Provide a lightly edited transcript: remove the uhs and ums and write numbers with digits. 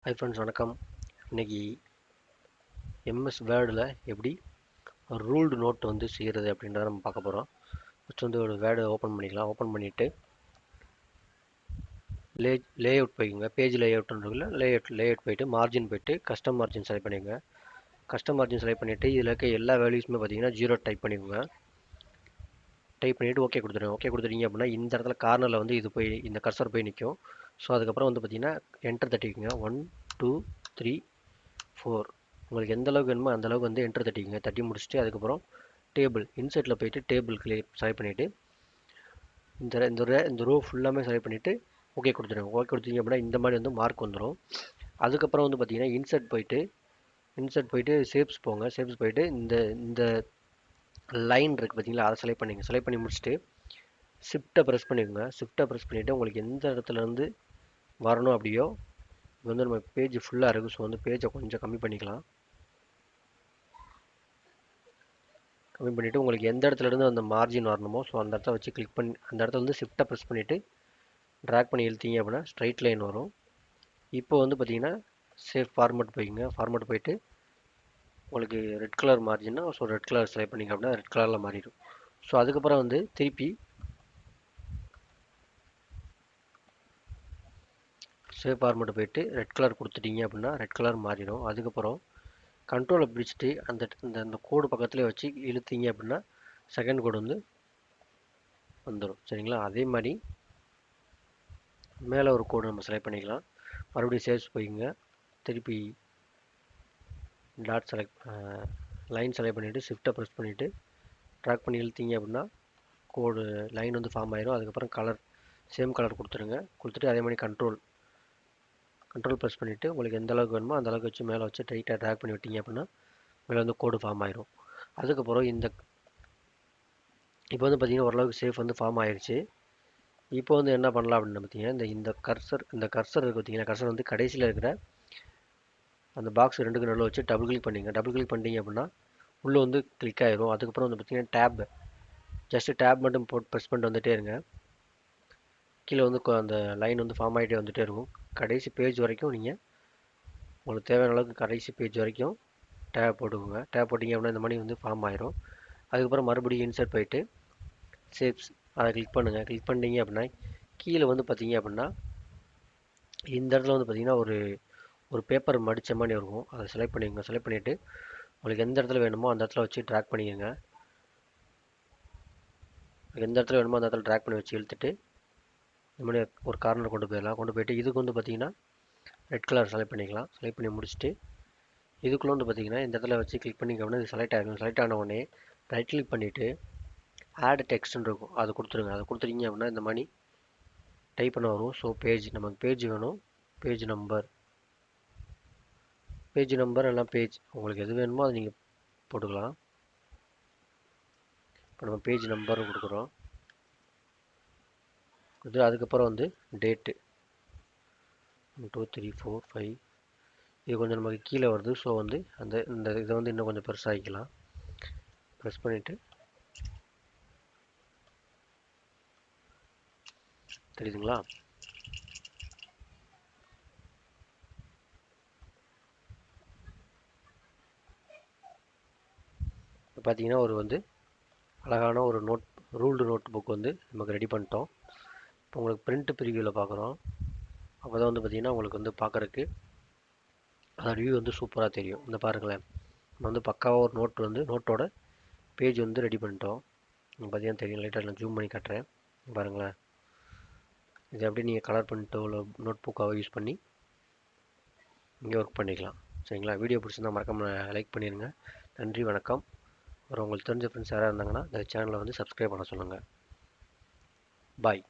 Hi friends, வணக்கம். இன்னைக்கு MS வேர்டில் எப்படி ஒரு ரூல்டு நோட் வந்து செய்கிறது அப்படின்றத நம்ம பார்க்க போகிறோம். ஃபஸ்ட் வந்து ஒரு வேர்டு ஓப்பன் பண்ணிக்கலாம். ஓப்பன் பண்ணிவிட்டு லே அவுட் போய்க்குங்க. பேஜ் லே அவுட்ன்றதுல லே அவுட் போயிட்டு மார்ஜின் போயிட்டு கஸ்டம் மார்ஜின் செலக்ட் பண்ணிக்கோங்க. கஸ்டம் மார்ஜின் செலக்ட் பண்ணிவிட்டு இதில் இருக்க எல்லா வேல்யூஸுமே பார்த்தீங்கன்னா 0 டைப் பண்ணிக்கோங்க. டைப் பண்ணிவிட்டு ஓகே கொடுத்துருங்க. ஓகே கொடுத்துட்டீங்க அப்படின்னா இந்த இடத்துல கார்னரில் வந்து இது போய் இந்த கர்சர் போய் நிற்கும். ஸோ அதுக்கப்புறம் வந்து பார்த்தீங்கன்னா என்டர் தட்டிக்குங்க. 1 2 3 4 உங்களுக்கு எந்த அளவுக்கு வேணுமோ அந்த அளவுக்கு வந்து என்டர் தட்டிக்குங்க. தட்டி முடிச்சுட்டு அதுக்கப்புறம் டேபிள் இன்செர்ட்டில் போயிட்டு டேபிள் செலக்ட் பண்ணிவிட்டு இந்த ரோ ஃபுல்லாமே செலக்ட் பண்ணிவிட்டு ஓகே கொடுத்துருங்க. ஓகே கொடுத்தீங்க அப்படின்னா இந்த மாதிரி வந்து மார்க் வந்துடும். அதுக்கப்புறம் வந்து பார்த்தீங்கன்னா இன்செர்ட் போயிட்டு ஷேப்ஸ் போங்க. ஷேப்ஸ் போயிட்டு இந்த இந்த லைன் இருக்குது பார்த்தீங்களா, அதை செலக்ட் பண்ணிங்க. செலக்ட் பண்ணி முடிச்சுட்டு ஷிஃப்ட்டை ப்ரெஸ் பண்ணிக்கோங்க. ஷிஃப்ட்டை ப்ரெஸ் பண்ணிவிட்டு உங்களுக்கு எந்த இடத்துலேருந்து வரணும் அப்படியோ இது வந்து நம்ம பேஜ் ஃபுல்லாக இருக்குது. ஸோ வந்து பேஜை கொஞ்சம் கம்மி பண்ணிக்கலாம். கம்மி பண்ணிவிட்டு உங்களுக்கு எந்த இடத்துல இருந்து அந்த மார்ஜின் வரணுமோ ஸோ அந்த இடத்த வச்சு கிளிக் பண்ணி அந்த இடத்துல வந்து ஷிஃப்ட்டை ப்ரெஸ் பண்ணிவிட்டு ட்ராக் பண்ணி இழுத்தீங்க அப்படின்னா ஸ்ட்ரைட் லைன் வரும். இப்போ வந்து பார்த்தீங்கன்னா சேஃப் ஃபார்மேட் போய்க்குங்க. ஃபார்மேட் போயிட்டு உங்களுக்கு ரெட் கலர் மார்ஜின்னா ஸோ ரெட் கலர் செலக்ட் பண்ணிங்க அப்படின்னா ரெட் கலரில் மாறிடும். ஸோ அதுக்கப்புறம் வந்து திருப்பி சேஃப் ஃபார்மேட் போயிட்டு ரெட் கலர் கொடுத்துட்டீங்க அப்படின்னா ரெட் கலர் மாறிடும். அதுக்கப்புறம் கண்ட்ரோலை பிடிச்சிட்டு அந்த கோடு பக்கத்துலேயே வச்சு இழுத்தீங்க அப்படின்னா செகண்ட் கோடு வந்து வந்துடும். சரிங்களா? அதே மாதிரி மேலே ஒரு கோடு நம்ம செலக்ட் பண்ணிக்கலாம். மறுபடியும் சேவ்ஸ் போய்க்குங்க. திருப்பி டாட் செலக்ட் லைன் செலக்ட் பண்ணிவிட்டு ஷிஃப்ட்டை ப்ரெஸ் பண்ணிவிட்டு ட்ராக் பண்ணி இழுத்தீங்க அப்படின்னா கோடு லைன் வந்து ஃபார்ம் ஆயிரும். அதுக்கப்புறம் கலர் சேம் கலர் கொடுத்துருங்க. கொடுத்துட்டு அதே மாதிரி கண்ட்ரோல் ப்ரெஸ் பண்ணிவிட்டு உங்களுக்கு எந்த அளவுக்கு வேணுமோ அந்த அளவுக்கு வச்சு மேலே வச்சு டைட்டாக ட்ராக் பண்ணி விட்டீங்க அப்படின்னா மேலே வந்து கோடு ஃபார்ம் ஆயிரும். அதுக்கப்புறம் இப்போ வந்து பார்த்தீங்கன்னா ஓரளவுக்கு சேஃப் வந்து ஃபார்ம் ஆயிடுச்சு. இப்போ வந்து என்ன பண்ணலாம் அப்படின்னு பார்த்தீங்கன்னா இந்த கர்சர் இருக்குது பார்த்தீங்கன்னா, கர்சர் வந்து கடைசியில் இருக்கிற அந்த பாக்ஸ் ரெண்டுக்கு நடுவில் வச்சு டபுள் கிளிக் பண்ணிங்க. டபுள் கிளிக் பண்ணிட்டீங்க அப்படின்னா உள்ளே வந்து கிளிக் ஆயிரும். அதுக்கப்புறம் வந்து பார்த்தீங்கன்னா ஜஸ்ட் டேப் மட்டும் போட்டு ப்ரெஸ் பண்ணிட்டு வந்துகிட்டே இருங்க. கீழே வந்து அந்த லைன் வந்து ஃபார்ம் ஆகிட்டே வந்துகிட்டே இருக்கும். கடைசி பேஜ் வரைக்கும் நீங்கள் உங்களுக்கு தேவையான அளவுக்கு கடைசி பேஜ் வரைக்கும் டேப் போட்டுக்கோங்க. டேப் போட்டிங்க அப்படின்னா இந்த மாதிரி வந்து ஃபார்ம் ஆயிரும். அதுக்கப்புறம் மறுபடியும் இன்சர்ட் போயிட்டு ஷேப்ஸ் அதை கிளிக் பண்ணுங்கள். கிளிக் பண்ணிட்டீங்க அப்படின்னா கீழே வந்து பார்த்தீங்க அப்படின்னா இந்த இடத்துல வந்து பார்த்தீங்கன்னா ஒரு பேப்பர் மடித்த மாதிரி இருக்கும். அதை செலக்ட் பண்ணிக்கோங்க. செலக்ட் பண்ணிவிட்டு உங்களுக்கு எந்த இடத்துல வேணுமோ அந்த இடத்துல வச்சு ட்ராக் பண்ணிக்கோங்க. எந்த இடத்துல வேணுமோ அந்த இடத்துல ட்ராக் பண்ணி வச்சு இழுத்துட்டு இந்த மாதிரி ஒரு கார்னர் கொண்டு போயிட்டு இதுக்கு வந்து பார்த்தீங்கன்னா ரெட் கலர் செலக்ட் பண்ணிக்கலாம். செலக்ட் பண்ணி முடிச்சுட்டு இதுக்குள்ளே வந்து பார்த்தீங்கன்னா இந்த இடத்துல வச்சு கிளிக் பண்ணிக்க அப்படின்னா இது செலக்ட் ஆகிடும். செலக்ட் ஆன உடனே ரைட் கிளிக் பண்ணிவிட்டு ஆட் டெக்ஸ்ட்னு இருக்கும், அதை கொடுத்துருங்க. அதை கொடுத்துட்டீங்க அப்படின்னா இந்த மாதிரி டைப் பண்ண வரும். ஸோ நமக்கு பேஜ் வேணும், பேஜ் நம்பர் எல்லாம் பேஜ் உங்களுக்கு எது வேணுமோ அதை நீங்கள் போட்டுக்கலாம். இப்போ நம்ம பேஜ் நம்பரும் கொடுக்குறோம். அதுக்கப்புறம் வந்து டேட்டு 1 2 3 4 5 இது கொஞ்சம் நமக்கு கீழே வருது. ஸோ வந்து இந்த இதை வந்து இன்னும் கொஞ்சம் பெருசாகிக்கலாம். ப்ரெஸ் பண்ணிவிட்டு தெரியுதுங்களா? இப்போ பார்த்தீங்கன்னா வந்து அழகான ஒரு ரூல்டு நோட் புக் வந்து நமக்கு ரெடி பண்ணிட்டோம். இப்போ உங்களுக்கு பிரிண்ட் ப்ரிவியூவில் பார்க்குறோம். அப்போ தான் வந்து பார்த்தீங்கன்னா உங்களுக்கு வந்து பார்க்குறக்கு அதோட வியூ வந்து சூப்பராக தெரியும். இந்த பாருங்களேன், நம்ம வந்து பக்காவாக ஒரு நோட்டோட பேஜ் வந்து ரெடி பண்ணிட்டோம். நீங்கள் பார்த்தீங்கன்னா தெரியும். லைட்டாக நான் ஜூம் பண்ணி காட்டுறேன் பாருங்களேன். இதை எப்படி நீங்கள் கலர் பண்ணிட்டோ இல்லை நோட் புக்காக யூஸ் பண்ணி இங்கே ஒர்க் பண்ணிக்கலாம். சரிங்களா? வீடியோ பிடிச்சிருந்தா மறக்காம லைக் பண்ணிடுங்க. நன்றி, வணக்கம். அப்புறம் உங்களுக்கு தெரிஞ்ச ஃப்ரெண்ட்ஸ் யாராக இருந்தாங்கன்னா இந்த சேனலை வந்து சப்ஸ்கிரைப் பண்ண சொல்லுங்கள். பாய்.